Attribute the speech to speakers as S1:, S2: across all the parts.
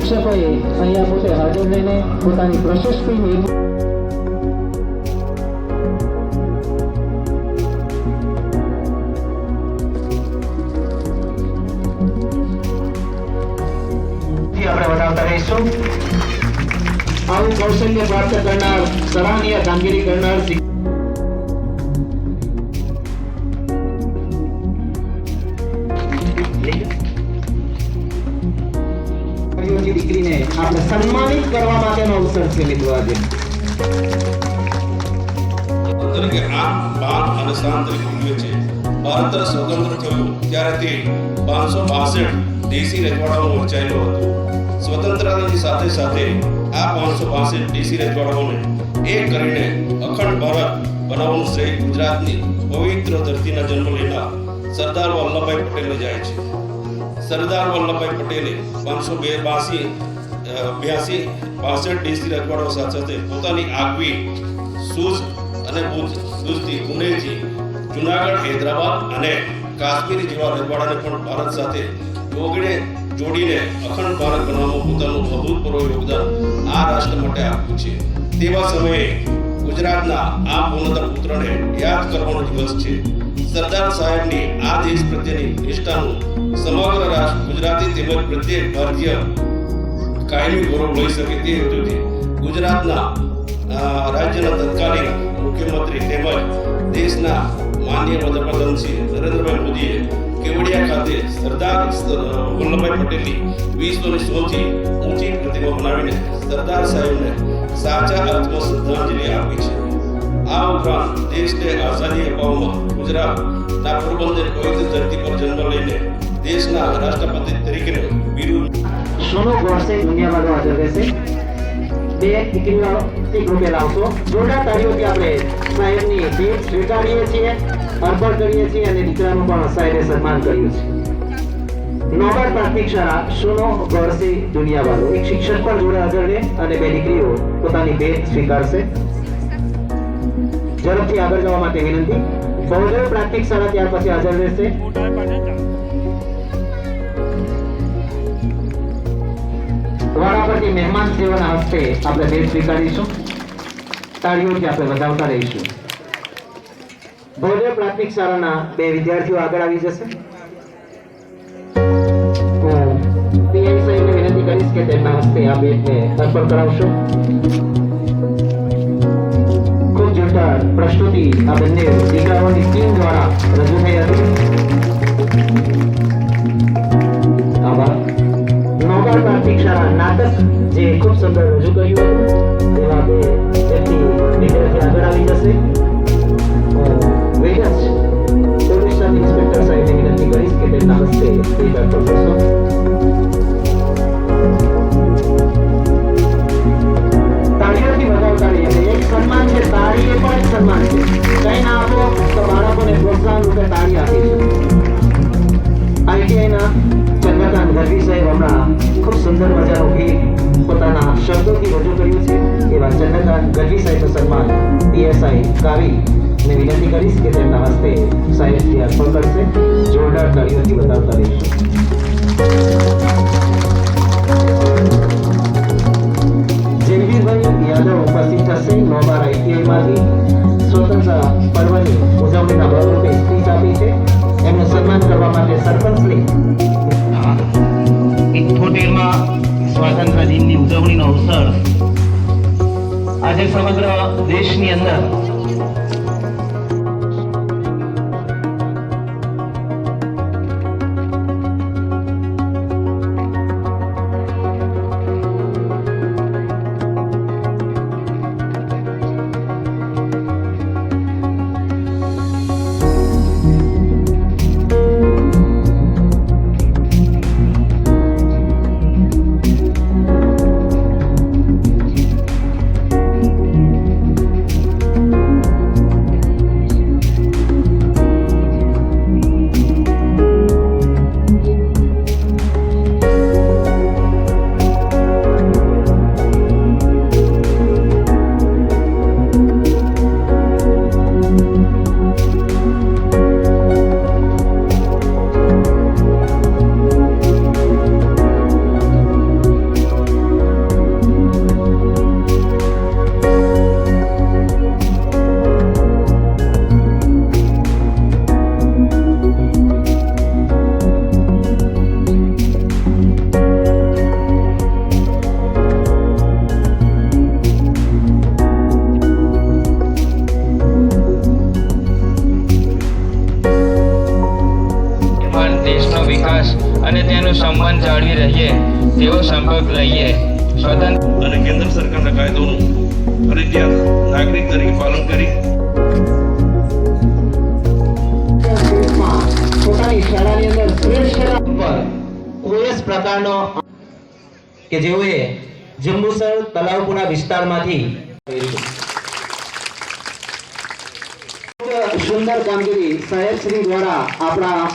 S1: શિક્ષકોએ અહીંયા પોતે હાજર રહીને પોતાની પ્રશસ્તિ મેળવી આપણે વધારતા રહીશું. આવું કૌશલ્ય પ્રાપ્ત કરનાર, સરાહનીય કામગીરી કરનાર દીકરીને આપણે સન્માનિત કરવા માટેનો અવસર છે મિત્રો આજે.
S2: તરીકે આમ બાન અને શાન તરીકે ઉજવે છે. ભારત સ્વતંત્ર થયું ત્યારે તે 562 દેશી રજવાડાઓ વહેંચાયેલો હતો. સ્વતંત્રતાની સાથે સાથે આ 562 દેશી રજવાડાઓને એક કરીને અખંડ ભારત બનાવવાનું શ્રેય ગુજરાતની પવિત્ર ધરતીના જન્મ લેનાર સરદાર વલ્લભભાઈ પટેલને જાય છે. સરદાર વલ્લભભાઈ પટેલે 582 દેશી રજવાડાઓ સાથે સાથે પોતાની આગવી સૂઝ અને બુદ્ધિથી પુણેથી જુનાગઢ, હૈદરાબાદ અને કાશ્મીર જેવા રજવાડાને પણ ભારત સાથે જોડીને અખંડ ભારત બનાવવામાં પોતાનું અભૂતપૂર્વ યોગદાન આ રાષ્ટ્ર માટે આપ્યું છે. તેવા સમયે ગુજરાતના આ પૂર્ણતર પુત્રને યાદ કરવાનો દિવસ છે. સરદાર સાહેબની આ દેશ પ્રત્યેની નિષ્ઠાનું સમગ્ર રાષ્ટ્ર ગુજરાતી તેમજ પ્રત્યેક ભારતીય કાયમી ગૌરવ લઈ શકે તે હેતુથી ગુજરાતના રાજ્યના તત્કાલીન મુખ્યમંત્રી તેમજ દેશના માનનીય વડાપ્રધાન શ્રી નરેન્દ્રભાઈ મોદીએ કેવડિયા ખાતે સરદાર વલ્લભભાઈ પટેલની વિશ્વની સૌથી ઊંચી પ્રતિમા બનાવીને સરદાર સાહેબને સાચા અર્થમાં શ્રદ્ધાંજલિ આપી છે. આ ઉપરાંત દેશને આઝાદી અપાવવામાં ગુજરાતના પોરબંદર પવિત્ર ધરતી પર જન્મ લઈને દેશના રાષ્ટ્રપતિ તરીકે બિરુદ
S1: સોનો ગોડસે દુનિયામાં હાજર રહેશે. બે દીકરીઓ ગ્રુપે લાવશો. જોરદાર તાળીઓથી આપણે સાહેબની ભેટ સ્વીકારીએ છીએ, અર્પણ કરીએ છીએ અને દીકરાનું પણ સાહેબે સન્માન કર્યું છે. નોબલ પ્રાથમિક શાળા સોનો ગોડસે દુનિયાવાળો એક શિક્ષક પણ જોડે હાજર રહે અને બે દીકરીઓ પોતાની ભેટ સ્વીકારશે. ઝડપથી આગળ જવા માટે વિનંતી. બહુજન પ્રાથમિક શાળા ત્યાર પછી હાજર રહેશે. વારાફરતી મહેમાન સેવાના હસ્તે આપણે ભેટ સ્વીકારીશું. તાળીઓથી આપણે વધાવતા રહીશું. બહુજન પ્રાથમિક શાળાના બે વિદ્યાર્થીઓ આગળ આવી જશે. હું પીએમ સાહેબને વિનંતી કરીશ કે તેમના હસ્તે આ ભેટને અર્પણ કરાવશો. ખૂબ જોરદાર પ્રસ્તુતિ આ બંને દીકરાઓની ટીમ દ્વારા રજૂ થઈ હતી. આભાર. નોબલ પ્રાથમિક શાળા નાટક જે ખૂબ સુંદર રજૂ કર્યું હતું એવા બે વ્યક્તિ વિદ્યાર્થી આગળ આવી જશે. વેજસ પોલીસ સબ ઇન્સ્પેક્ટર સાહેબને વિનંતી કરીશ કે તેમના હસ્તે ભેટ અર્પણ કરશો. તાળીઓથી વધાવતા રહીએ. એક સન્માન છે, તાળી એ પણ એક સન્માન છે. કંઈ ના આપો તો બાળકોને પ્રોત્સાહન રૂપે તાળી આપીશું. આઈટીઆઈના ચંદ્રકાંત ગઢવી સાહેબ હમણાં ખૂબ સુંદર મજાનું ગીત પોતાના શબ્દોથી રજૂ કર્યું છે. એવા ચંદ્રકાંત ગઢવી સાહેબનું સન્માન પીએસઆઈ કાવીને વિનંતી કરીશ કે તેમના હસ્તે સાહેબથી અર્પણ કરશે. જોરદાર તાળીઓથી વધાવતા રહીશું. જયવીરભાઈ યાદવ ઉપસ્થિત થશે. નોબાર આઈટીઆઈમાંથી સ્વતંત્ર પર્વની ઉજવણીના ભાગરૂપે સ્પીચ આપી છે. એમનું સન્માન કરવા માટે સરપંચશ્રી 78માં સ્વાતંત્ર્ય દિનની ઉજવણીનો અવસર આજે સમગ્ર દેશની અંદર
S3: વચ્ચેનું સંબંધ જાળવી રહીએ તેવો સંપર્ક લઈએ. સ્વતંત્ર
S2: અને કેન્દ્ર સરકારના કાયદોનું ફરજિયાત નાગરિક તરીકે પાલન કરી
S1: દેશમાં પોતાની શાળાની અંદર શ્રેષ્ઠ પર કોઈ જ પ્રકારનો કે જેઓએ જંબુસર તલાવપુરા વિસ્તારમાંથી સુંદર કામગીરી સાહેબ શ્રી દ્વારા આપણા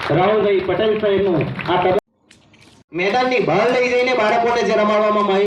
S1: રાહુલભાઈ પટેલ સાહેબનું આ મેદાનની બહાર લઈ જઈને બાળકોને જે રમાડવામાં